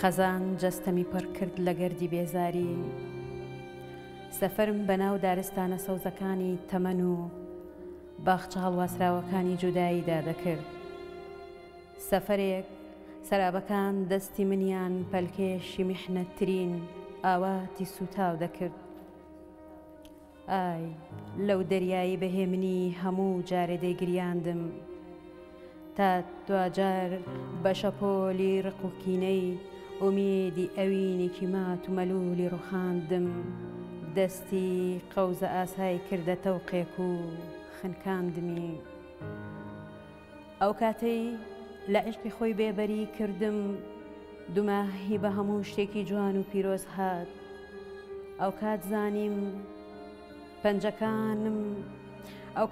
خەزان جەستەمی پڕ کرد لە گەردی بێزاری، سەفەرم بەناو دارستانە سەوزەکانی تەمەن و باخچە هەڵواسراوەکانی جوداییدا دەکرد. سەفەرێک سەرابەکان دەستی منیان پەلکێشی میحنەتترین ئاواتی سوتاو دەکرد. ئای لەو دەریایی بەهێمنی هەموو جارێ دەیگریاندم، تا دوجار بە شەپۆلی ڕق و کینەی ئومێدی ئەوینێکی مات و مەلولی ڕوخاندم. دەستی قەوزە ئاسایی کردە تەوقێک و خنکاندمی. ئەو کاتەی لە عشقی خۆی بێبەری کردم، دوماهی بە هەموو شتێکی جوان و پیرۆز هات. ئەو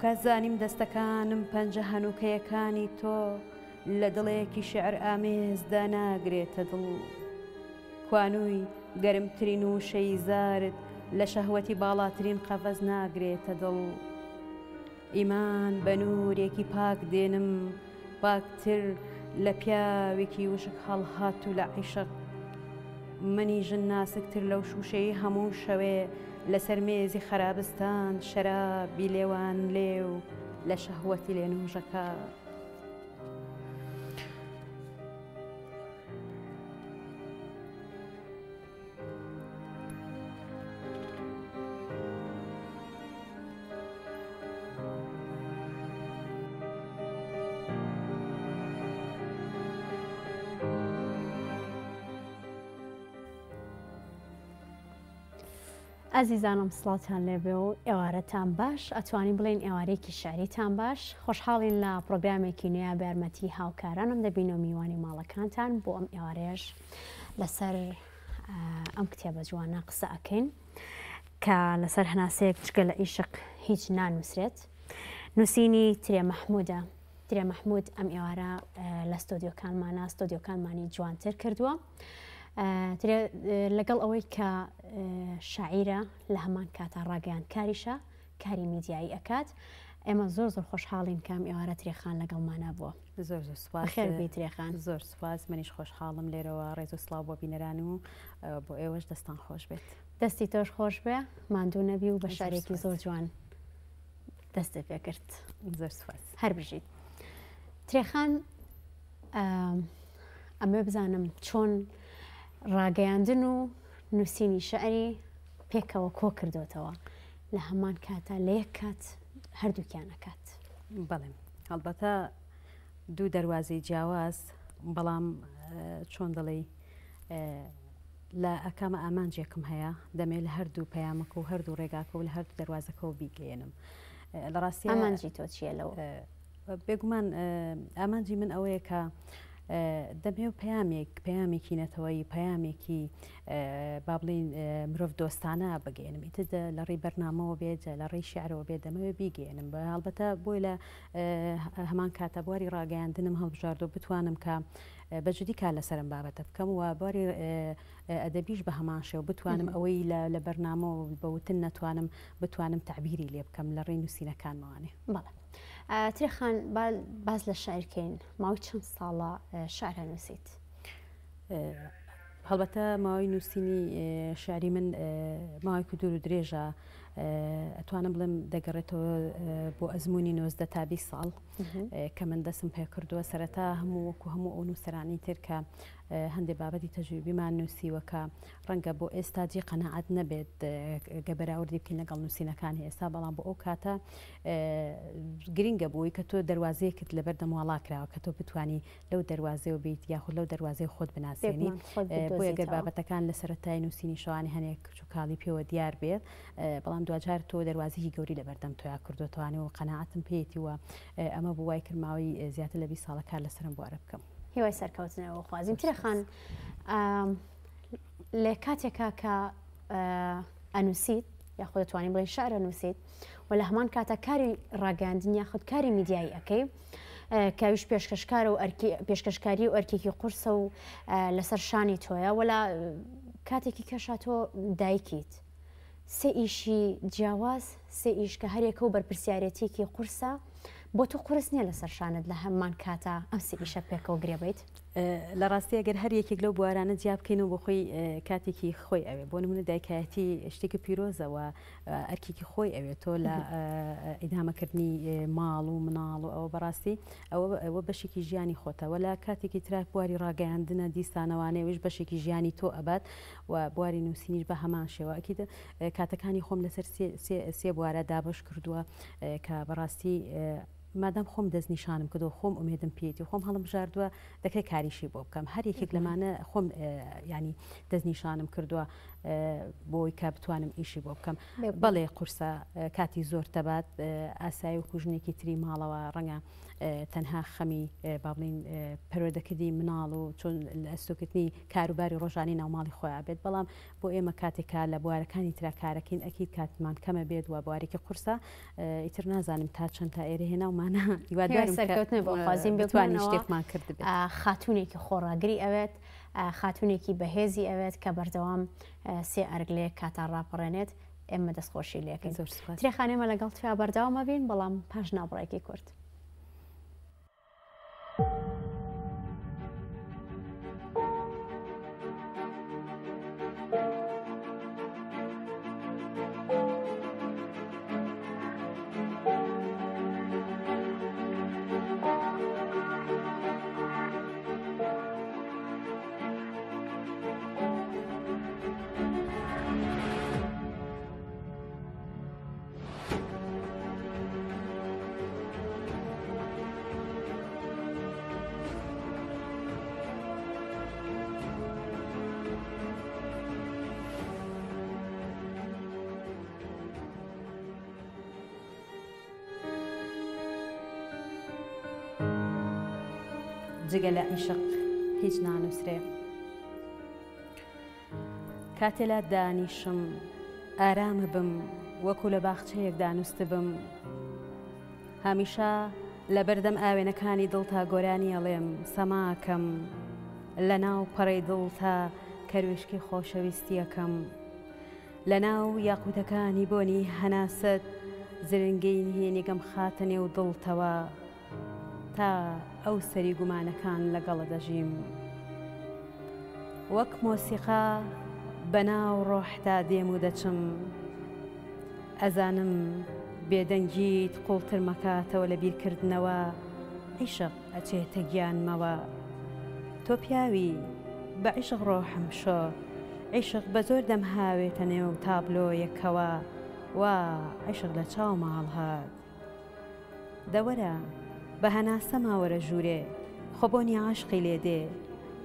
کات زانیم دەستەکانم پەنجە هەنووکەیەکانی تۆ لە دڵەیەکی شێعر ئامێزدا ناگرێتە دڵ. کوانووی گەرمترین و شەیزارت لە شەهوەتی باڵاترین قەفەز ناگرێتە دڵ. ئیمان بە نورێکی پاک دێنم، پاکتر لە پیاوێکی وشک هەڵهات و لە عیشق. منیژن ناسکتر لەو شوشەی هەموو شەوێ لەسەر مێزی خەرابستان، شەرابی لێوان لێ و لە شەهوەتی لێنوژەکە. ئازیزانم سڵاتان لێبێ و ئێوارەتان باش، ئەتوانین بڵێن ئێوارێکی شعریتان باش. خۆشحاڵین لە پرۆگرامێکی نوێ بە یارمەتی هاوکارانم دەبین و میوانی ماڵەکانتان بۆ ئەم ئێوارەیەش لەسەر ئەم کتێبە جوانە قسە ئەکەین کە لەسەر هەناسەیەک جگە لە ئیشق هیچ نانووسرێت. نووسینی ترێ مەحموودە. ترێ مەحموود ئەم ئێوارە لە ستۆدیۆکانمانی جوانتر کردووە. لەگەڵ ئەوەی کە شاعیرە لە هەمان کاتە ڕاگەیان کاریشە، کاری میدیایی ئەکات. ئێمە زۆر خۆشحاڵین کەم ئێوارە ترێخان لەگەڵمانە بووە. زۆر سوپاس. خێر بێی ترێخان. زۆر سوپاس. منیش خۆشحاڵم لێرەوە. ڕێز و سڵاو بۆ بینەران و بۆ ئێوەش دەستان خۆش بێت. دەستی تۆش خۆش بێ، ماندوو نەبی و بە شارێکی زۆر جوان دەستت پێ کرد. زۆر سوپاس. هەر بژیت. ترێخان ئەمێ بزانم چۆن ڕاگەیاندن و نووسینی شعری پێکەوە کۆ کردوتەوە لە هەمان کاتە لە یەک کات هەردووکیان ئەکات. بەڵێ هەڵبەتە دوو دەواازەی جیاواز، بەڵام چۆن دەڵێ لە ئەکامە ئامانجێکم هەیە، دەمێت لە هەردوو پەیامەکە و هەردوو ڕێگاکە و لە هەردوو دەواازەکەەوە بیگەێنم. لە ڕاستی ئامانجی تۆ چیە لەوە؟ بێگومان ئامانجی من ئەوەیە کە دەبێ و پەیامێکی نەتەوەی، پەیامێکی با بڵین مرۆڤ دۆستانە بگەێنم. ئیتر لە ڕێی بەرنامەوە بێت، لە ڕێی شیعرەوە بێت، دەمەوێت بیگەێنم. بە هەڵبەتە بۆی لە هەمان کاتە بواری ڕاگەیاندنم هەڵبژاردۆ بتوانم کە بەجددی کار لەسەرم بابەتە بکەم و باری ئەدەبیش بە هەمان شێو بتوانم ئەوەی لە بەرنامەوە بەوتن نەتوانم بتوانم تعبیری لێ بکەم لە ڕێی نووسینەکانمەوانێ. بەڵێ ترێخان باز لە شاعرکەین. ماوەی چەند ساڵە شعرە نووسیت؟ هەڵبەتە ماوەی نووسینی شعری من ماوەیەکی دوور و درێژە. ئەتوانم بڵێم دەگەڕێتەوە بۆ ئەزمموی 19 تا 20 ساڵ کە من دەستم پێ کردووە. سەرەتا هەموو ئەو نووسەرانی تر کە هەندێک بابەتی تەجروبیمان نووسیوەکە ڕەنگە بۆ ئێستاجی قەنەعەت نەبێت گەبەراوردی بکەین لەگەڵ نووسینەکانی ئێستا، بەڵام بۆ ئەو کاتە گرینگە بووی کە تۆ دەواازەیەکت لەبەر دەمواڵا کراوە کە تۆ بتانی لەو دەواازەوە بیت یاخود لەو دەواازەی خۆت بناسیێنی. بۆ ئەگەر بابەتەکان لە سەرەتای نووسینی شەوانی هەنێک کچوکاڵی پێوە دیار بێت، بەڵام دوجار تۆ دەواازەی گەوری لەبەردەم تۆیا کردوتوانێ و قەنەعەتم پێیەتی وە ئەمە بۆ وای کرماوی زیاتر لە 20 ساڵە کار لەسرم بوارە بکەم. هیوای سەرکەوتنەوە خوازیم. ترێخان لە کاتێکا کە ئەنووسیت یاخود دەتوانین بڵێن شعر ئەنووسیت و لە هەمان کاتە کاری ڕاگەاندن یاخود کاری میدیایی ئەەکەی کاویش پێشکەشکارە و پێشکەشکاری و ئەرکێکی قورسە و لەسەر شانی تۆیە، وەلا کاتێکی کەشا تۆ دایکیت. سێ ئیشی جیاواز، سێ ئیش کە هەرێکە و بەرپرسیارەتێکی قورسە بۆ تۆ قورس نییە لەسەر شانت لە هەمان کاتە ئەم سێ ئیشە پێکەوە گرێبیت؟ لە ڕاستی ئەگەر هەر یەکێک لەو بوارانە جیا بکەین و بۆ خۆی کاتێکی خۆی ئەوێ بۆ نمونە دایکایەتی شتێکی پیرۆزەوە ئەرکێکی خۆی ئەوێت تۆ لە ئیدامەکردنی ماڵ و مناڵ و ئەوە بەڕاستی ئەوە بەشێکی ژیانی خۆتەوە لە کاتێکی ترا بواری ڕاگەیاندنە دیسانەوانەیەویش بەشێکی ژیانی تۆ ئەبات و بواری نووسینیش بە هەمان شێوە ئەکیدە کاتەکانی خۆم لەسەر سێ بوارە دابش کردووە کە بەڕاستی مادام خۆم دەستنیشانم کردو خۆم ئومێدم پێێتی خۆم هەڵم ژاردووە دەکرێت کاریشی بۆ بکەم هەر یەکێک لەمانە خۆم ینی دەستنیشانم کردووە بۆی کە بتوانم ئیشی بۆ بکەم بەڵێ قورسە کاتی زۆر تەبات ئاسایی و کوژنێکی تری ماڵەوە ڕەنگە تەنها خەمی با بڵین پەروەردەکردی مناڵ و چۆن ئەستۆکردنی کاروباری ڕۆژانی ناوماڵی خۆیان بێت بەڵام بۆ ئێمە کاتێکا لە بوارەکانی ترا کارەکەین ئەکیید کاتمان کەمە بێت وە بوارێکی قورسە ئیتر نازانم تا چەند تا ئێرە هێناومانە هیوادارم سەرکەوتنە بۆ خوازیم بتوانین شتێکمان کرد بێت خاتونێکی خۆڕاگری ئەوێت خاتونێکی بەهێزی ئەوێت کە بەردەوام سێ ئەرگلەیە کاتا ڕاپەڕێنێت ئێمە دەستخۆشی لێکەین ترێخانێمە لەگەڵ تویا بەردەوامە بین بەڵام پاش ناوبڕێکی کورت. جگە لە عیشق هیچ نانووسرێ کاتێ لە دانیشم ئارامە بم وەکو لە باخچەیەک دانووست بم هەمیشە لە بەردەم ئاوێنەکانی دڵ تا گۆرانی ئەڵێم سەماکەم لە ناو پەڕەی دڵ تا کەروێشکی خۆشەویستیەکەم لە ناو یاقوتەکانی بۆنی هەناست زرنگەی نهێنێگەم خاتە نێو دڵتەوە تا ئەو سەری گومانەکان لەگەڵە دەژیم وەک مۆسیقا بەناو ڕۆحدا دێم و دەچم ئەزانم بێدەنگیت قوڵتر مەکاتەوە لە بیرکردنەوە عیشق ئەچێتە گیانمەوە تۆ پیاوی بە عیشق ڕۆحم شۆ عیشق بە زۆر دەمهاوێتە نێو تابلۆیەکەوە وا عیشق لە چاو ماڵ هات دەوەرە بە هەناسە ماوەرە ژوورێ خۆبۆنی عاشقی لێدێ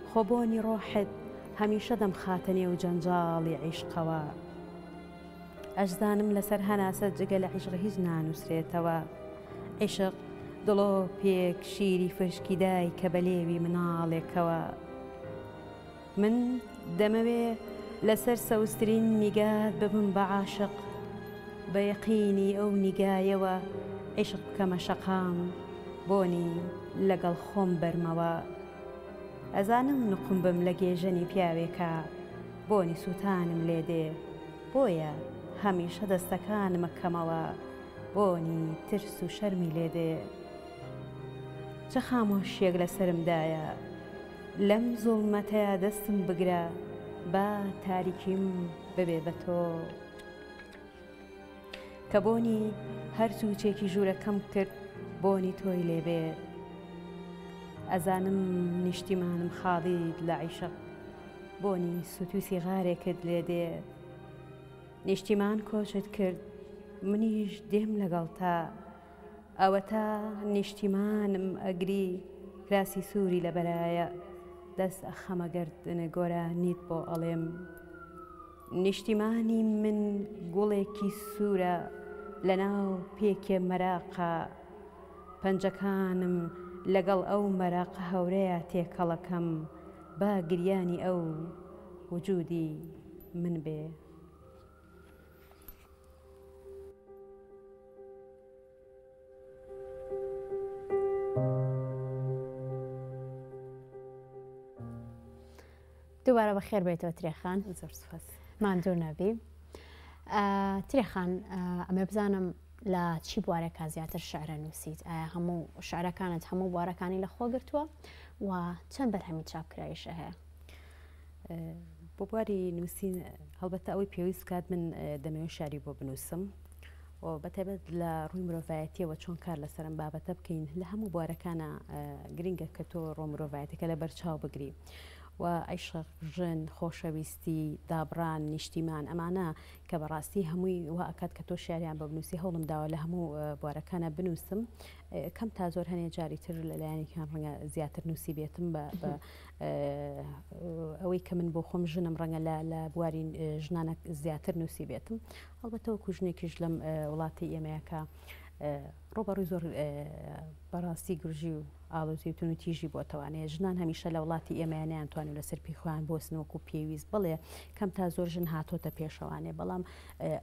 خۆبۆنی ڕۆحت هەمیشە دەمخاتە نێو جەنجاڵی عیشقەوە ئەشزانم لەسەر هەناسە جگە لە عیشق هیچ نانووسرێتەوە عیشق دڵۆ پێک شیری فرشکی دای کە بەلێوی مناڵێکەوە من دەمەوێ لەسەر سەوسترین نیگات ببم بە عاشق بە یەقینی ئەو نیگایەوە عیشق بکەمە شەقام بۆنی لەگەڵ خۆم بەرمەوە ئەزانم نقم بم لە گێژەنی پیاوێکە بۆنی سووتانم لێدێ بۆیە هەمیشە دەستەکانمە کەمەوە بۆنی ترس و شەرمی لێدێ چه خامۆشیەک لەسرمدایە لەم زوڵمەتەیە دەستم بگرە با تاریکیم ببێ بە تۆ کە بۆنی هەر سوچێکی ژوورەکەم کرد بۆنی تۆی لێبێت ئەزانم نیشتیمانم خاڵید لە عیشق بۆنی سوتوسی غارێکت لێدێ نیشتیمان کۆشت کرد منیش دێم لەگەڵ تا ئەوە تا نیشتیمانم ئەگری کراسی سووری لە بەرایە دەست ئەخەمەگەردنە گۆرانیت بۆ ئەڵێم نیشتیمانی من گوڵێکی سوورە لەناو پێکێ مەراقە پەنجەکانم لەگەڵ ئەو مەراقە هەورەیە تێکەڵەکەم با گریانی ئەو وجودی من بێ دووبارە بەخێر بێتەوە ترێخان ماندوو نەبی ترێخان ئەمە بزانم لە چی بوارێکە زیاتر شعرە نووسیت؟ ئایا هەموو شعرەکانت هەموو بوارەکانی لە خۆ گرتووە و چەند بەرهەمی چاپکرایشە هەیە؟ بۆ بواری نووسین هەڵبەتە ئەوەی پێویست کات من دەمەوێت شاری بۆ بنووسم و بەتایبەت لە ڕووی مرۆڤایەتیەوە چۆن کار لەسەرم بابەتە بکەین لە هەموو بوارەکانە گرنگە کە تۆ ڕۆ مرۆڤایەتەکە لە بەرچاو بگری و عیشق، ژن، خۆشەویستی، دابڕان، نیشتیمان ئەمانە کە بەڕاستی هەمووی وا ئەکات کە تۆ شاریان بە بنووسی هەوڵم داوە لە هەموو بوارەکانە بنووسم کەم تا زۆر هەنێ جاری تر لەلایەنێکیان ڕەنگە زیاتر نووسی بێتم بە ئەوەی کە من بۆ خۆم ژنم ڕەنگە لە بواری ژنانە زیاتر نووسی بێتم هەڵبەتەوە کوژنێکیش لەم وڵاتی ئێمەیەکە ڕۆبەڕووی زۆر بەڕاستی گرژی و ئاڵۆزی و تونوتیژی بۆ تەوانەیە ژنان هەمیشە لە وڵاتی ئێمە نەیانتوانن لەسەر پێی خۆیان بۆسن وەکو پێویست بڵێ کەم تا زۆر ژن هاتۆتە پێشەوانێ بەڵام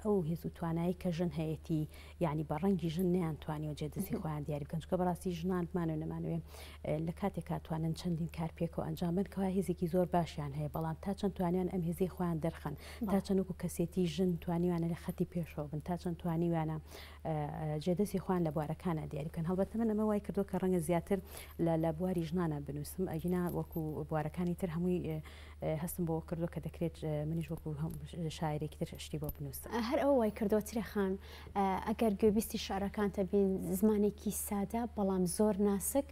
ئەو هێز و توانایی کە ژن هەیەی یعنی بە ڕەنگی ژن نەیانتوانی و جێدەستی خۆیان دیاری بکەن چونکە بەڕاستی ژنان بمانەوە نەمانوێ لە کاتێک کاتوانن چەندین کار پێکەوە ئەنجام بدەن کەوا هێزێکی زۆر باشیان هەیە بەڵام تا چەند توانیان ئەم هێزی خۆیان دەرخەن تا چەند وەکو کەسێتی ژن توانیوانە لە خەتی پێشەوە بن تا چەند توانیوانە جێدەستی خۆیان لە بوارەکانە دیاری بکەن هەڵبەتە من ئەمە وای کردو کە ڕەنگە زیاتر لە بواری ژنانە بنووسم ئەگینا وەکو بوارەکانی تر هەمووی هەستم بۆ کردو کە دەکرێت منیش وەکو شاعرێکی تر شتی بۆ بنووسم هەر ئەوە وای کردەوە ترێخان ئەگەر گوێبیستی شعرەکانتە بین زمانێکی سادە بەڵام زۆر ناسک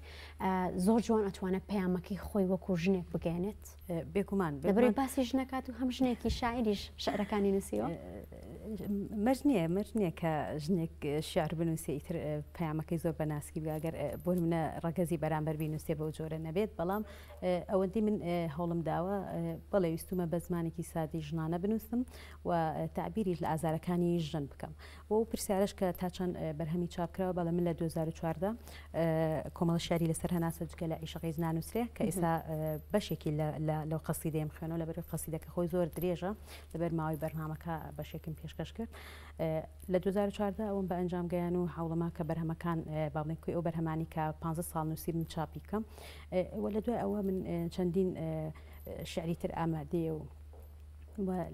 زۆر جوان ئەتوانە پەیامەکەی خۆی وەکو ژنێک بگەێنێت بێگومان لەبەرەوەی باسی ژنەکات و هەم ژنێکی شاعریش شعرەکانی نووسیوە مەرج نییە کە ژنێک شعر بنووسێ ئیتر پەیامەکەی زۆر بەناسکی بگەر بۆ منە ڕەگەزی بەرامبەر بینووسێ بەو جۆرە نەبێت بەڵام ئەوەندی من هەوڵم داوە بەڵێ ویستومە بە زمانێکی سادی ژنانە بنووسم و تعبیری لە ئازارەکانی ژن بکەم بۆ پرسیارش کە تا چەند بەرهەمی چاپکراوە بەڵام من لە 2014 کۆمەڵ شاری لەسەر هەناسە جگە لە عیشقی نانووسرێ کە ئێستا بەشێکی لەو قەسیدەیەم خوێنەوە لەبەر قەسیدەکە خۆی زۆر درێژە لەبەر ماوەی بەرنامەکە بەشێکم پێشکەش کرد لە 2014 ئەوم بە ئەنجام گەیان و هەوڵەما کە بەرهەمەکان باڵێنکوی ئەو بەرهەمانی کە 15 ساڵ نووسی من چاپی بکەم وە لە دوای ئەوە من چەندین شعری تر ئامادەیە و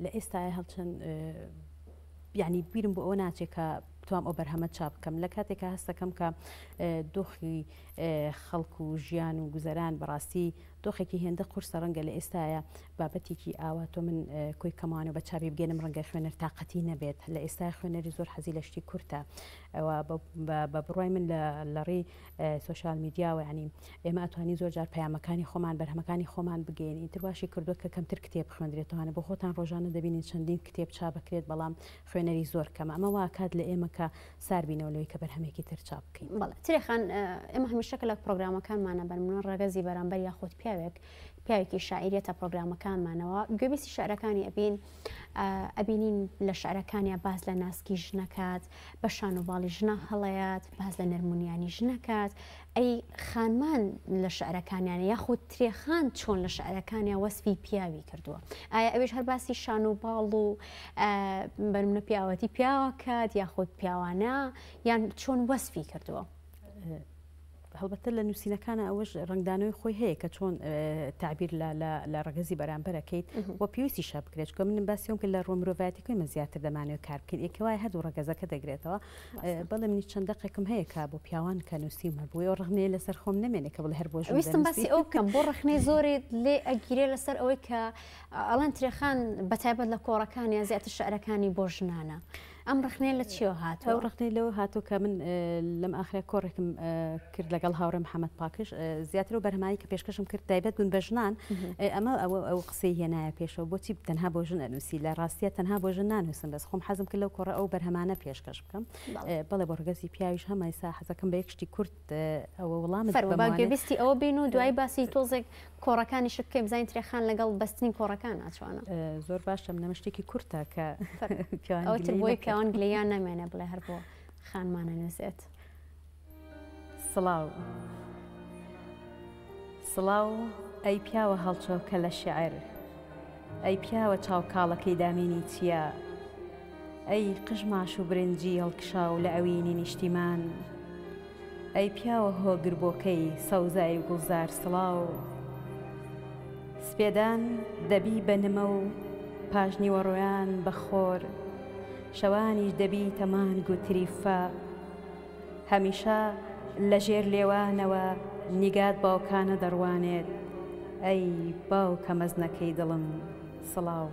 لە ئێستای هەڵچەند یعنی بیرم بۆ ئەوە ناچێت کە توام ئەو بەرهەمە چاپ بکەم لە کاتێکە هەستەکەم کە دۆخی خەڵک و ژیان و گوزەران بەڕاستی دۆخێکی هێندە قورسە ڕەنگە لە ئێستاە بابەتێکی ئاوا تۆ من کۆی کەمانە بە چاپی بگەنم ڕەنگە خوێنەر تااقەتی نەبێت لە ئێستا خوێنەری زۆر حەزی لە شتی کورتە ئەوە بە بڕای من لە ڕێی سوۆشال میدیاوە ینی ئێمە ئەتوانی زۆر جار پەیامەکانی خۆمان بەرهەمەکانی خۆمان بگەین ئیتر باشی کردووە کە کەمتر کتێب خوێندرێتوانە بۆ خۆتان ڕۆژانە دەبینین چەندین کتێب چاپ بکرێت بەڵام خوێنەری زۆر کەمە ئەمە واکات لە ئێمە کە ساربینەوەلەوەی کە بەرهەمێکی تر چاپ بکەین بەڵێ ترێخان ئێمە هەمیشەکە لە پرۆگرامەکانمانە بەرمنە ڕەگەزی بەرامبەر یاخود پیاوێکی شاعریەتە پرۆگرامەکانمانەوە گوێبیستی شعرەکانی ئەبینین لە شعرەکانیە باز لە ناسکی ژنەکات بە شان و باڵی ژنە هەڵەیات باز لە نەرمونیانی ژنەکات ئەی خانمان لە شعرەکانیانە یاخود ترێخان چۆن لە شعرەکانیا وەسفی پیاوی کردووە ئایا ئەوێش هەر باسی شان و باڵ و بەرمنە پیاوەتی پیاوەکات یاخود پیاوانە یان چۆن وەسفی کردووە هەڵبەتە لە نووسینەکانە ئەوەش ڕنگدانەوەی خۆی هەیە کە چۆن تعبیر لە ڕگەزی بەرامبەرەکەیت بۆ پێویستی شە بکرێت کە من باسیۆم کە لە ڕۆ مرۆڤایەتی کوی مە زیاتر دەمانێت کار بکەین یەکەوای هەردوو ڕگەزەکە دەگرێتەوە بەڵێ منی چەند دەقێکم هەیە کە بۆ پیاوان کە نووسیم هەبووی ئەو ڕخنەیە لەسەر خۆم نامێنێت کە بڵێ هەر بۆ ویستم باسی ئەو کەم بۆ ڕخنەی زۆری لێ ئەگیرێ لەسەر ئەوەی کە ئەڵەن ترێخان بەتایبەت لە کۆڕەکانی زیاتر شعرەکانی بۆ ژنانە ئەم ڕخنەیە لە چیەوە هاتووە؟ ئەو ڕخنەی لەوە هاتوو کە من لەم ئاخرە کۆڕێکم کرد لەگەڵ هاوڕێم محەممەد پاکش زیاتر و بەرهەمانی کە پێشکەشم کرد تایبەت بوون بە ژنان ئەمە ئەو قسەی هێنایە پێشەوە بۆچی تەنها بۆ ژن ئەنووسی لە ڕاستیە تەنها بۆ ژن نانووسم بەس خۆم حەزم کرد لەو کۆڕە ئەو بەرهەمانە پێشکەش بکەم بەڵێ بۆ ڕگەزی پیاویش هەمە ئێستا حەزەکەم بە یەکشتی کورد ئەوە وەڵامت گوێبیستی ئەوە بین و دوای باسی تۆزێک کۆڕەکانی شت بکەین بزانین ترێخان لەگەڵ بەستنی کۆڕەکان ناچوانە زۆر باشە نەمەشتێکی کورتە کە ئەوتر بۆی پیاوان گلیان نامێنە بڵێ هەر بۆ خانمانە نووسێت سڵاو سڵاو ئەی پیاوە هەڵچۆکە لە شعر ئەی پیاوە چاوکاڵەکەی دامینی چییە ئەی قژماش و برنجی هەڵکشا و لە ئەوینی نیشتیمان ئەی پیاوە هۆگربۆکەی سەوزای گوڵزار سڵاو سپێدان دەبی بەنمە و پاژنی وەڕۆیان بەخۆر شەوانیش دەبی تەمانگ و تریفە هەمیشە لە ژێر لێوانەوە نیگات باوکانە دەڕوانێت ئەی باوکە مەزنەکەی دڵم سڵاو.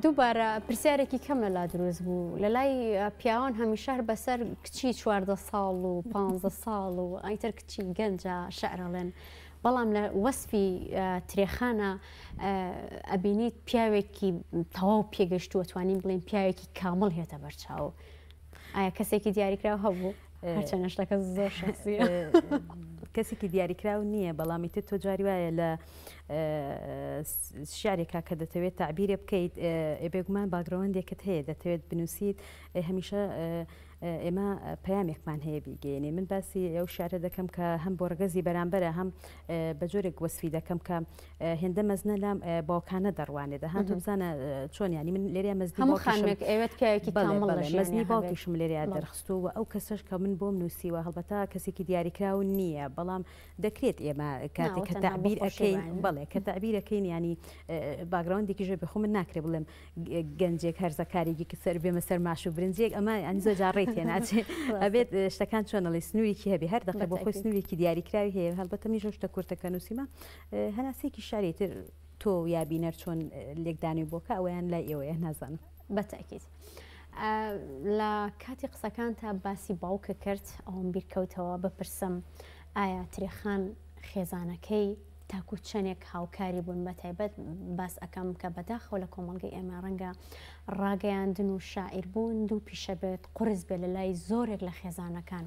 دووبارە پرسیارێکی کەم لەلا دروست بوو لە لای پیاوان هەمیشار بەسەر کچی 14 ساڵ و 15 ساڵ و ئایتر کچی گەنجە شعرەڵێن، بەڵام لە وەسفی ترێخانە ئەبینیت پیاوێکی تەواو پێگەشتووە توانین بڵێن پیاوێکی کامڵ هێتە بەرچاو. ئایا کەسێکی دیاریکراو هەبوو؟ هەرچەنە شتەکە زۆر شخصیە. کەسێکی دیاریکراو نییە، بەڵامی تۆ جاری وایە لە شعرێکا کە دەتەوێت تعبیرێ بکەیت بێگومان باگرەوەندێکت هەیە دەتەوێت بنووسیت هەمیشە ئێمە پەیامێکمان هەیە بیگەێنێ. من باسی ئەو شارە دەکەم کە هەم بۆ ڕگەزی بەرامبەرە هەم بە جۆرێک وەسفی دەکەم کە هێندە مەزنە لام باوکانە دەڕوانێت دەهات بزانە چۆن ینی من لێریا مەزنی خانێک ئەوێت پیاوێکی مەزنی باوکیشم لێریا دەرخستووە ئەو کەسەش کە من بۆم نووسیوە هەڵبەتا کەسێکی دیاریکراو نییە، بەڵام دەکرێت ئێمە کاتێک کە تعبیر ئەەکەین بەڵێ کە تعبیرەکەین ینی باگراوندێکی ژێ بخۆ من ناکرێ بڵێم گەنجێک هەرزەکارێکی کە سەر بێمە سەر ماش و برنجێک ئەمە ئەنی زۆر جاڕێت هێناچێت ئەبێت شتەکان چۆنەڵی سنوورێکی هەبێ هەر دەقێ بۆ خۆی سنوورێکی دیاریکراوی هەیە. هەڵبەتە میژە شتە کورتەکە نووسیمە هەناسێکی شارێتر تۆ یا بینەر چۆن لێکدانی بۆکە ئەویان لای ئێوەیە نازانم. بەتاکیت لە کاتی قسەکان تا باسی باوکە کرد ئەوم بیرکەوتەوە بپرسم ئایا ترێخان خێزانەکەی تاکو چەندێک هاوکاری بوون بە تایبەت باس ئەەکەم کە بەداخەوە لە کۆمەڵگەی ئێمە ڕەنگە ڕاگەیاندن و شاعیر بوون دوو پیشە بێت قرس بێت لە لای زۆرێک لە خێزانەکان.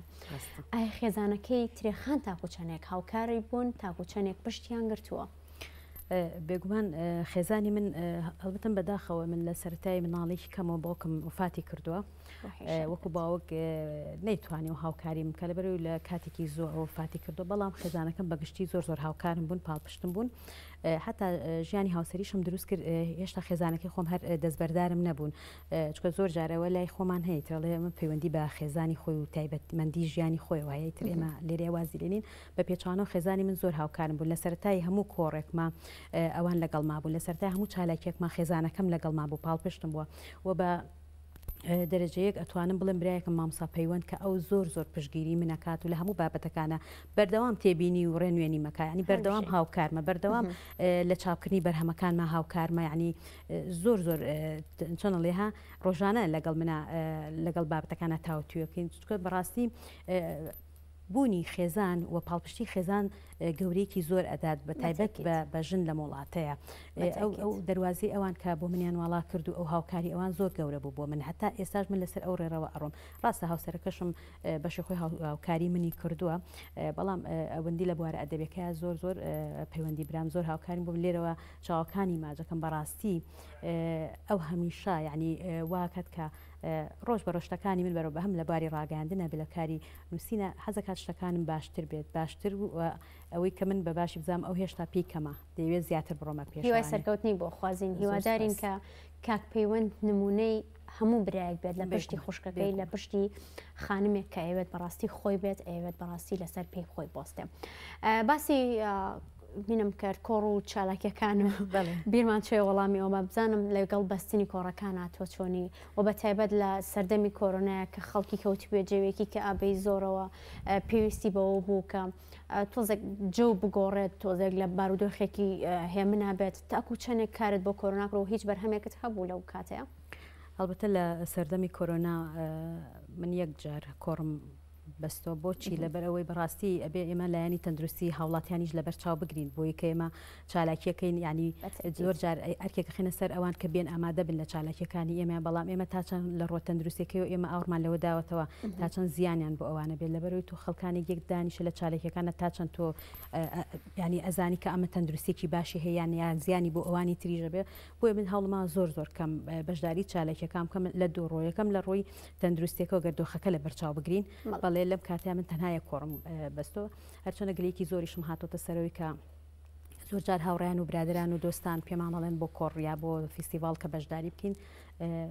ئایا خێزانەکەی ترێخان تاکو چەندێک هاوکاری بوون تاکو چەندێک پشتیان گرتووە؟ بێگومان خێزانی من هەڵبەتم بەداخەوە من لە سەرای مناڵێکی کەمەوە باوکم وفاتی کردووە وەکو باوک نەیتوانی و هاوکاریم کە لەبەرەوەی لە کاتێکی زۆر وفاتی کردو، بەڵام خێزانەکەم بەگشتی زۆر زۆر هاوکارم بوون پاڵپشتم بوون حتا ژیانی هاوسەریشم دروست کرد. هێشتا خێزانەکەی خۆم هەر دەستبەردارم نەبوون چکە زۆر جارەوە لای خۆمان هەیە ترڵێ من پەیوەندی بە خێزانی خۆی و تایبەتمەندی ژیانی خۆی وایە تر ئێمە لێرێ وازی لێنین بە پێچوانە خێزانی من زۆر هاوکارم بوون لە سەرەتای هەموو کۆڕێکمە ئەوان لەگەڵ مابوو لە سەرەتای هەموو چالاکێکمان خێزانەکەم لەگەڵ مابوو پاڵپشتم بووە و بە دەرەجەیەک ئەتوانم بڵم برایەکەم مامسا پەیوەند کە ئەو زۆر زۆر پشتگیری منەکات و لە هەموو بابەتەکانە بەردەوام تێبینی و ڕێنوێنی مەکە ینی بەردەوام هاوکارمە بەردەوام لە چاپکردنی بەرهەمەکانمە هاوکارمە ینی زۆر زۆر چۆنەڵێها ڕۆژانە لەگەڵ منە لەگەڵ بابەتەکانە تاوتویەکەین چکە بەڕاستی بوونی خێزان و پاڵپشتی خێزان گەورەیەکی زۆر ئەدات بە تایبەت بە ژن لە وڵاتەیە. ئەو دەواازی ئەوان کە بۆ منیان واڵا کرد و ئەو هاوکاری ئەوان زۆر گەورە بوو بۆ من هەتا ئێستاش من لەسەر ئەو ڕێڕەوە ئەڕۆم. ڕاستە هاوسەرەکەشم بەشی خۆی هاوکاری منی کردووە، بەڵام ئەوەندی لە بوارە ئەدەبەکەیە زۆر زۆر پەیوەندی برام زۆر هاوکاریم بوو لێرەوە چاوەکانی ماجەکەم بەڕاستی ئەو هەمیشە یعنی واکات کە ڕۆژ بە ڕۆشتەکانی من بەرەوە بە هەم لە باری ڕاگەاندنە بلەکاری نووسینە حەزەکات شتەکانم باشتر بێت باشتر ئەوەی کە من بە باشی بزانم ئەو هێشتا پێکەمە دەیەوێت زیاتر بڕۆمە پێش. هیوای سەرکەوتنی بۆ خوازین هیوادارین کە کاک پەیوەند نمونەی هەموو برایەک بێت لە پشتی خوشکەکەی لە پشتی خانمێک کە ئەوێت بەڕاستی خۆی بێت ئەوێت بەڕاستی لەسەر پێی خۆی بۆستێ. باسی بینم کرد کۆڕ و چالاکیەکان و بیرمان چێ وەڵامی ئەومە بزانم لەگەڵ بەستنی کۆڕەکانە تۆ چۆنی و بە تایبەت لە سەردەمی کۆرۆنایە کە خەڵکی کەوتبێ جێوێکی کە ئابەی زۆرەوە پێویستی بەوە بوو کە تۆزێک جەو بگۆڕێت تۆزێک لە بارودۆخێکی هێمنا بێت تاکو چەندێک کارت بۆ کۆرۆناکڕ و هیچ بەرهەمێکت هەبوو لەو کاتەیە؟ هەڵبەتە لە سەردەمی کۆرۆنا من یەک جار کۆڕم بەستۆ بۆچی لەبەرەوەی بەڕاستی ئەبێ ئێمە لایەنی تەندروستی هاوڵاتیانیش لەبەر چاو بگرین بۆی کە ئێمە چالاکیەکەین ینی زۆر جار ئەرکێکە خێنە سەر ئەوان کە بێن ئامادە بن لە چالاکیەکانی ئێمە، بەڵام ئێمە تاچەند لە ڕۆ تەندروستەکەی و ئێمە ئاورمان لەوە داوەتەوە تاچەند زیانیان بۆ ئەوانە بێت لەبەرەوەی تۆ خەڵکانی یەک دانیشە لە چالاکیەکانە تاچەند تۆ ینی ئەزانی کە ئەمە تەندروستێکی باشی هەیە یان زیانی بۆ ئەوانی تریژە بێ بۆیە من هەوڵما زۆر زۆر کەم بەشداری چالاکیەکەم کەم لە دوو ڕۆیەکەم لە ڕۆی تەندروستێکەوە گەردۆخەکە لە بەرچاو بگرین. بەڵێ لەم کاتیا من تەنهایە کۆڕم بەستۆ هەرچۆنە گلەیەکی زۆریشم هاتۆتە سەرەوەی کە زۆر جار هاوڕیان و برادران و دۆستان پێمان دەڵێن بۆ کۆڕیا بۆ فیستیڤال کە بەشداری بکەین.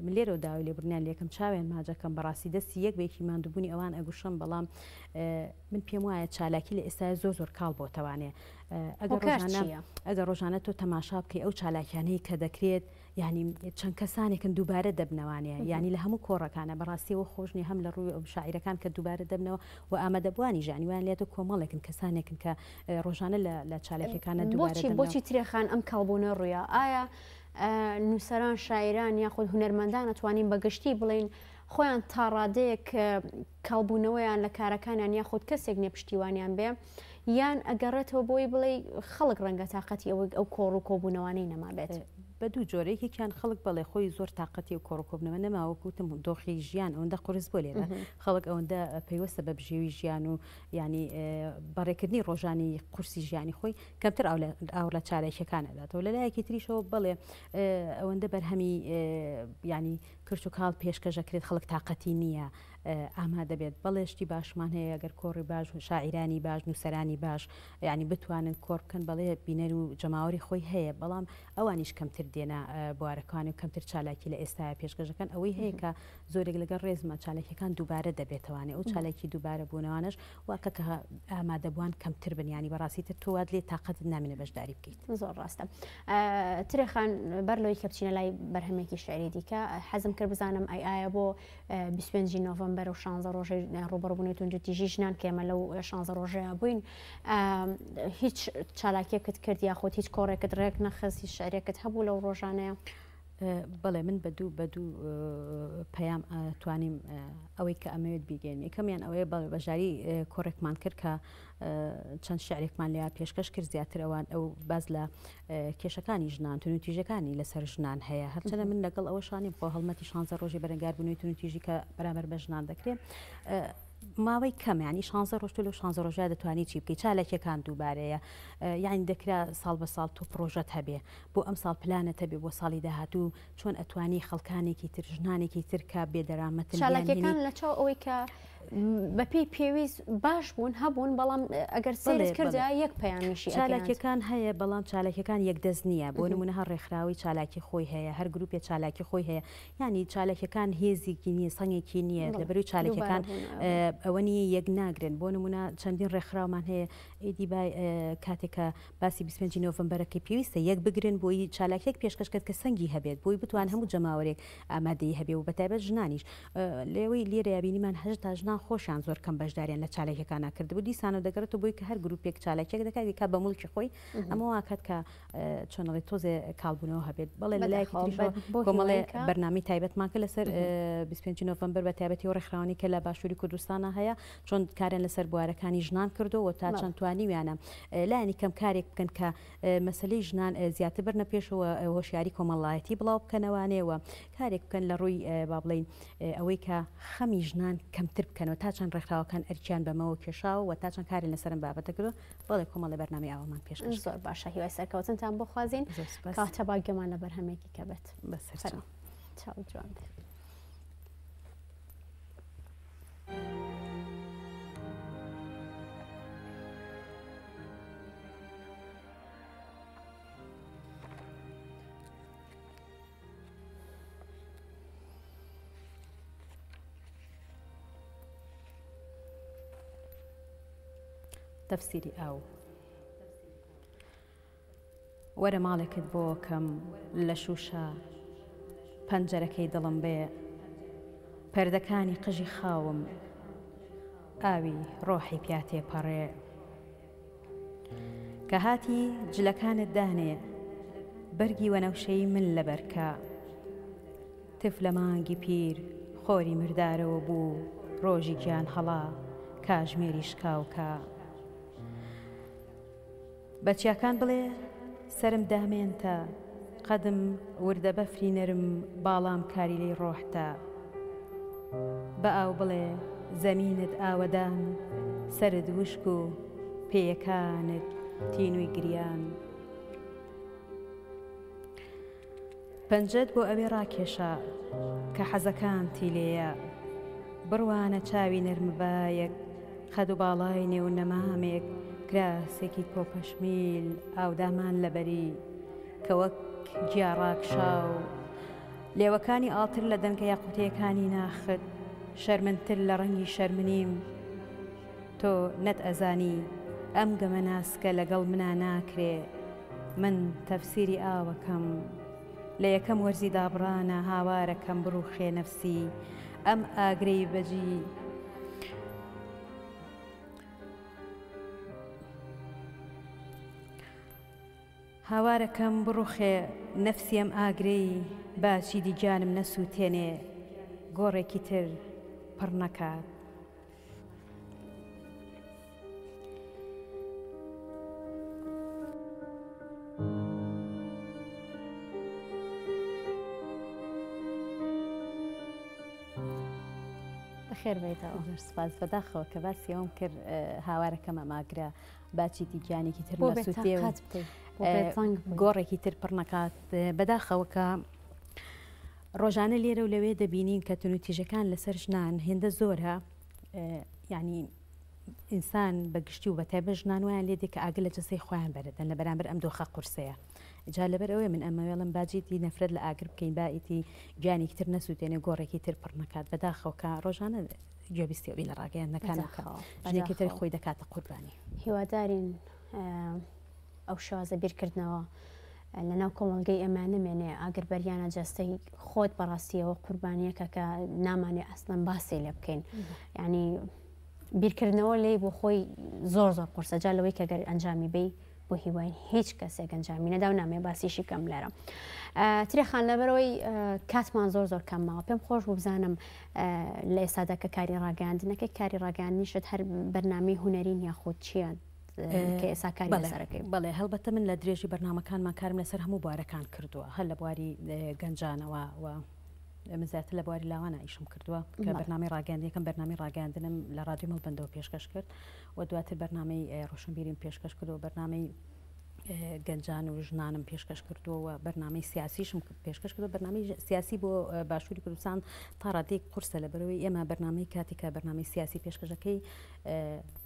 من لێرە داوای لێبوورنیان لێکم چاوێن ماجەکەم بەڕاستی دەستی یەک بێکی ماندووبوونی ئەوان ئەگوشم، بەڵام من پێم وایە چالاکی لە ئێستا زۆر زۆر کاڵ بۆتەوانێ ئەگەر ڕۆژانە تۆ تەماشا بکەی ئەو چالاکیانەی کە دەکرێت ینی چەند کەسانێکن دووبارە دەبنەوانەیە ینی لە هەموو کۆڕەکانە بەڕاستیەوە خۆشنی هەم لە ڕووی شاعیرەکان کە دووبارە دەبنەوە و ئامادەبوانی ژانیوان لێتە کۆمەڵێکن کەسانێکن کە ڕۆژانە لە چالەکەکانە دووبارە بۆچی ترێخان ئەم کەڵبوونە ڕوویە ئایا نووسەران شاعران یاخود هونەرمەندان ئەتوانین بەگشتی بڵین خۆیان تا ڕادەیەک کەڵبوونەوەیان لە کارەکانیان یاخود کەسێک نێپشتیوانیان بێ یان ئەگەڕێتەوە بۆی بڵێ خەڵک ڕەنگە تااقەتی ئەو کۆڕ و کۆبوونەوانەی نەمابێت بە دوو جۆرەیەکیان خەڵک بەڵێ خۆی زۆر تااقەتی و کۆڕکۆبنەوە نەماوەکوتم دۆخی ژیان ئەوەندە قرس بۆ لێرە خەڵک ئەوەندە پێیوەستە بە بژێوی ژیان و ینی بەڕێکردنی ڕۆژانی قورسی ژیانی خۆی کەمتر ئاو لە چالێکەکانەداتەوە لە لایەکی تریشەوە بڵێ ئەوەندە بەرهەمی ینی کرد و کاڵ پێشکەشەکرێت خەڵک تااقەتی نییە ئامادە بێت بەڵێشتی باشمان هەیە ئەگەر کۆڕی باش و شاعیرانی باش نووسەرانی باش ینی بتوانن کۆڕ بکەن بەڵێ بینەر و جەماوەری خۆی هەیە بەڵام ئەوانیش کەمتر دێنە بوارەکانی و کەمتر چالاکی لە ئێستا پێشکەشەکان ئەوەی هەیە کە زۆرێک لەگەڵ ڕێزمە چالێکەکان دووبارە دەبێتوانێ ئەو چالێکی دووبارە بوونەوانش واکە کە ئامادەبووان کەمتر بنیانی بەڕاستیتر تۆواد لێ تااقەت نامینە بەشداری بکەیت زۆر ڕاستە ترێخان بەرلەوەی کە بچینە لای بەرهەمێکی شعری دیکە حەزم کرد بزانم ئایا بۆ 25 نۆڤەمبەر و 16 ڕۆژەی ڕوبەڕبوونی تونجتی ژنان کێمە لەو 16 ڕۆژەیە بووین هیچ چالاکیەکت کرد یاخۆت هیچ کۆڕێکت ڕێک نەخست هیچ شعرێکت هەبوو لەو ڕۆژانەیە بەڵێ من بەدوو پەیام توانیم ئەوەی کە ئەمەوێت بیگەین یەکەمیان ئەوەیە بەژاری کۆڕێکمان کرد کە چەند شعرێکمان لێ پێشکەش کرد زیاتر ئەوان ئەو باز لە کێشەکانی ژنان تونوتیژەکانی لەسەر ژنان هەیە هەرچەنە من لەگەڵ ئەوە شانیم خۆ هەڵمەتی 16 ڕۆژی بەرەنگاربوونی تونوتیژی کە بەرامبەر بە ژنان دەکرێت ماوەی کەمانی 16 ڕۆژ لە 16 ڕۆژە دەتوانانی چی بکەیت چالێکەکان دووبارەیە یعنی دەکرا ساڵ بە ساڵ تۆ پرۆژەت هەبێ بۆ ئەم ساڵ پلانت هەبێ بۆ ساڵی داهاتوو چۆن ئەتوانی خەڵکانێکی تر ژنانێکی تر کا بێدەرامەتن چالەکەکان لە چاو ئەوەی کە بەپی پێویست باش بوون هەبوون بەڵام ئەگەر سێرت کردە یەک پەیامیشی چالاکیەکان هەیە بەڵام چالەکیەکان یەکدەست نییە بۆ نمونە هەر ڕێکخراوی چالاکی خۆی هەیە هەر گروپی چالاکی خۆی هەیە ینی چالەکیەکان هێزێکی نییە سەنگێکی نییە لەبەروی چالەکیەکان ئەوە نیە یەک ناگرن بۆ نمونە چەندین ڕێکخراومان هەیە ئیدی بای کاتێکە باسی 25 نۆڤەمبەرەکەی پێویستە یەک بگرن بۆی چالاکێک پێشکەشکرد کە سەنگی هەبێت بۆی بتوان هەموو جەماوەرێک ئامادەی هەبێ و بەتایبەت ژنانیش لێوەی لێرە یابینیمان هەژ تا ژنان خۆشیان زۆر کەم بەشداریان لە چالێکەکانە کردبوو دیسانەوە دەگەڕێتەوە بۆی کە هەر گروپێک چالێکێک دەکات کا بە مڵکی خۆی ئەمە واکات کە چۆنەڵی تۆزێ کاڵبوونەوە هەبێت بەڵێ لە لایەکی تریشەوە کۆمەڵێ بەرنامەی تایبەتمان کە لەسەر 25 نۆڤەمبەر بە تایبەتی و ڕێکخراوانی کە لە باشووری کوردستانە هەیە چۆن کارێن لەسەر بوارەکانی ژنان کردەوە تا چەند توانی ویانە لایەنی کەم کارێک بکەن کە مەسلەی ژنان زیاتر بەرنە پێشەوە هۆشیاری کۆمەڵایەتی بڵاو بکەنەوانەوە کارێک بکەن لە ڕووی با بڵین ئەوەی کە خەمی ژنان کەمتر بکەنەوە تا چەند ڕێکخراوەکان ئەرکیان بەمەوە کێشاوە و تا چەند کاری لەسەرم بابەتە کردو بەڵێ کۆمەڵی بەرنامەی ئەومان پێشکەش زۆر باشە هیوای سەرکەوتنتان بۆ خوازین کاتە باگەمان لە بەرهەمێکی کە بێت بەسەر چاو جوان بێت. تەفسیری ئاو وەرە ماڵێکت بۆ کەم لە شوشە پەنجەرەکەی دڵم بێ پەردەکانی قژی خاوم ئاوی ڕۆحی پیاتێ پەڕێ کە هاتی جلەکانت دانێ بەرگی وەنەوشەی من لەبەرکە تف لە مانگی پیر خۆری مردارەوە بوو ڕۆژی گیان هەڵا کاژمێری شکاوکە بەچیاکان بڵێ سرم دامێنتە قەدم وردە بەفری نەرم باڵام کاری لێی ڕۆحتە بە ئاو بڵێ زەمینت ئاوەدان سرد وشک و پێیەکانت تینووی گریان پەنجەت بۆ ئەوێ ڕاکێشە کە حەزەکان تیلەیە بڕوانە چاوی نەرمبایەک خەد و باڵای نێو نەمامێک کراسێکی کۆپەشمیل ئاودامان لەبەری کە وەک گیاڕاکشاو لێوەکانی ئاڵتر لە دەنگە یاقوتەکانی ناخت شەرمنتر لە ڕەنگی شەرمنیم تۆ نەت ئەزانی ئەم گەمە ناسکە لەگەڵ منا ناکرێ من تەفسیری ئاوەکەم لە یەکەم وەرزی دابڕانە هاوارەکەم بڕوخێ نەفسی ئەم ئاگرەی بەجی هاوارەکەم بڕوخێ نەفسی ئەم ئاگرەی باچی دیجانم نەسووتێنێ گۆڕێکی تر پڕ نەکات خێر بێتەوە سپاس بەداخەوە کە باسی ئەوم کرد هاوارەکەم ئەماگرە باچی دیجانێکی تر نەسووتێ گۆڕێکی تر پڕ نەکات بەداخەوە کە ڕۆژانە لێرە و لەوێ دەبینین کە تونوتیژەکان لەسەر ژنان هێندە زۆرە یعنی ئینسان بەگشتی و بەتایبەت ژنان ویان لێ دێ کە ئاگە لە جەسەی خۆیان بەردەن لە بەرامبەر ئەم دۆخە قورسەیە جا لەبەر ئەوەیە من ئەمەوێڵم باجیتی نەفرەت لە ئاگر بکەین بائیتی گیانێکی تر نەسووتێنێ گۆڕێکی تر پڕ نەکات بەداخەوە کە ڕۆژانە گوێبیستێوی لە ڕاگەیاندنەکانەکە ژنێکی تر خۆی دەکاتە قوربانی هیوادارین ئەو شازە بیرکردنەوە لەناو کۆمەڵگەی ئەمانەمێنێ ئاگر بەریانە جەستەی خۆت بەڕاستیەوە قوربانیەکە کە نامانێ ئەسڵەن باسی لێ بکەین یعنی بیرکردنەوە لێ بۆ خۆی زۆر زۆر قورسە جا لەوەی کە گەر ئەنجامی بی بۆ هیواین هیچ کەسێک ئەنجامی نەدا و نامێ باسیشی کەم لەرە ترێخان لەبەرەوەی کاتمان زۆر زۆر کەم ماوە پێم خۆش بزانم لە ئێستادا کە کاری ڕاگەاندنەکەی کاری ڕاگەاندنیشت هەر بەرنامەی هونەرین یاخۆت چییە کە ئێستا کاری لەسەرەکەی بەڵێ هەڵبەتە من لە درێژی بەرنامەکانمان کارم لەسەر هەموو بوارەکان کردووە هەر لە بواری گەنجانەوە و مزیاتر لە بواری لاوانە ئیشم کردووە کە بەرنامەی ڕاگەاندنەکەم بەرنامەی ڕاگەاندنم لە رادیۆ مەڵبەندەوە پێشکەش کرد و دواتر بەرنامەی ڕۆشنبیریم پێشکەش کردەوە بەرنامەی گەنجان و ژنانم پێشکەش کردووە بەرنامەی سیاسیشم پێشکەش کردو بەرنامەی سیاسی بۆ باشووری کوردستان تا ڕادەیەک قورسە لەبەرەوەی ئێمە بەرنامەی کاتێکە بەرنامەی سیاسی پێشکەشەکەی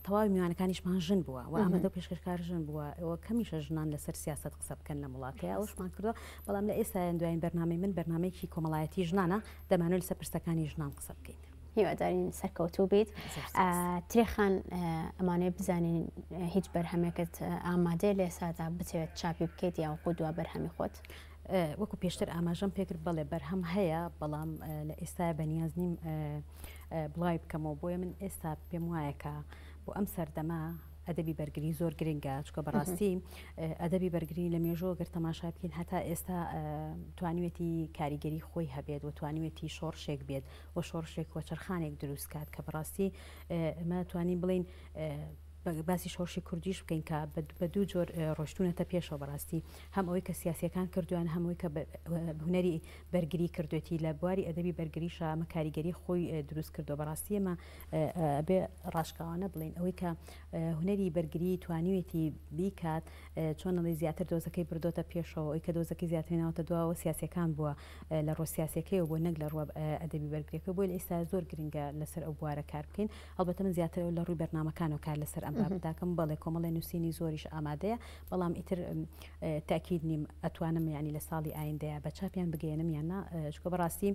تەواوی میوانەکانیشمان ژن بووە و ئەمەدە پێشکەشکار ژن بووە ئەوە کەمیشە ژنان لەسەر سیاست قسە بکەن لە وڵاتەیە ئەوشمان کردووە بەڵام لە ئێستا دوایین بەرنامەی من بەرنامەیەکی کۆمەڵایەتی ژنانە دەمانوێت لەسەر پرسەکانی ژنان قسە بکەین هیوادارین سەرکەوتوو بیت ترێخان ئەمانەیە بزانین هیچ بەرهەمێکت ئامادەیە لە ئێستادا بتەوێت چاپی بکەیت یاوەکو دووە بەرهەمی خۆت وەکو پێشتر ئاماژەم پێکرد بەڵێ بەرهەم هەیە بەڵام لە ئێستا بەنیاز نیم بڵای بکەمەوە بۆیە من ئێستا پێم وایە کە بۆ ئەم سەردەما ئەدەبی بەرگری زۆر گرنگە چکە بەڕاستی ئەدەبی بەرگری لە مێژۆ گەر تەماشا بکەین هەتا ئێستا توانیوێتی کاریگەری خۆی هەبێت و توانیوێتی شۆڕشێک بێت و شۆڕشێک وەچەرخانێک دروست کات کە بەڕاستی ئەمە توانین بڵین باسی شۆڕشی کوردیش بکەین کە بە دوو جۆر ڕۆشتونەتە پێشەوە بەڕاستی هەم ئەوەی کە سیاسیەکان کردویان هەمووی کە هونەری بەرگری کردوێتی لە بواری ئەدەبی بەرگریشە ئەمە کاریگەری خۆی دروست کردو بەڕاستی ئەمە بێ ڕاشکاوانە بڵین ئەوەی کە هونەری بەرگری توانیوێتی بیکات چۆنەڵی زیاتر دۆزەکەی بردۆتە پێشەوە ئەوی کە دۆزەکەی زیاتریناوەتە دواوە سیاسەکان بووە لە ڕۆ سیاسەکەی بۆ نەک لە ڕوە ئەدەبی بەرگریەکە بۆی لە ئێستا زۆر گرنگە لەسەر ئەو بوارە کار بکەین هەڵبەتە من زیاتر لە ڕووی بەرنامەکانەوە کار لەسەر ئەم بابەتاکەم بەڵێ کۆمەڵی نووسینی زۆریش ئامادەیە بەڵام ئیتر تاکید نیم ئەتوانم ینی لە ساڵی ئایندەیە بە چاپیان بگەێنم یاننا چکە بەڕاستی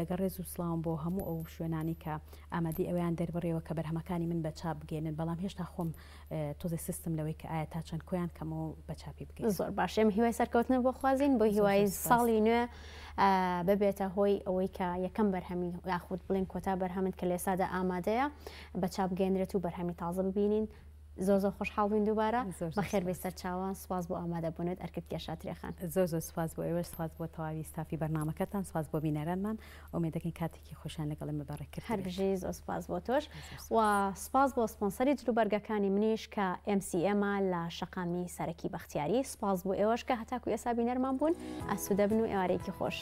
لەگەڵ ڕێز و سڵاوم بۆ هەموو ئەو شوێنانی کە ئامادەی ئەویان دەربڕێەوە کە بەرهەمەکانی من بە چاپ بگەێنن بەڵام هێشتا خۆم تۆزی سیستم لەوەی کە ئایا تا چەند کۆیان کەمەوە بە چاپی بگەین زۆر باش ئێمە هیوای سەرکەوتنە بۆ خوازین بۆ هیوای ساڵی نوێ ببێتە هۆی ئەوەی کە یەکەم بەرهەمی یاخود بڵین کۆتا بەرهەمت کە لە ئێستادا ئامادەیە بە چاپ گەێنرێت و بەرهەمی تازە ببینین زۆر زۆر خۆشحاڵ بووین دووبارە بەخێر بێ سەر چاوان سواز بۆ ئامادە بوونێت ئەرکرد کێشا ترێخان زۆر زۆر سواز بۆ ئێوە سواز بۆ تەواوی ستافی بەرنامەکەتان سواز بۆ بینەرانمان ئومێدەکەین کاتێکی خۆشیان لەگەڵ ئێمە بەڕێکرد هەرگیز زۆر سواز بۆ تۆش و سواز بۆ سپۆنسەری جلوبەرگەکانی منیش کە MCM لە شەقامی سەرەکی بەختیاری سواز بۆ ئێوەش کە هەتاکو ئێستا بینەرمان بوون ئاسوودە بن و ئێوارەیەکی خۆش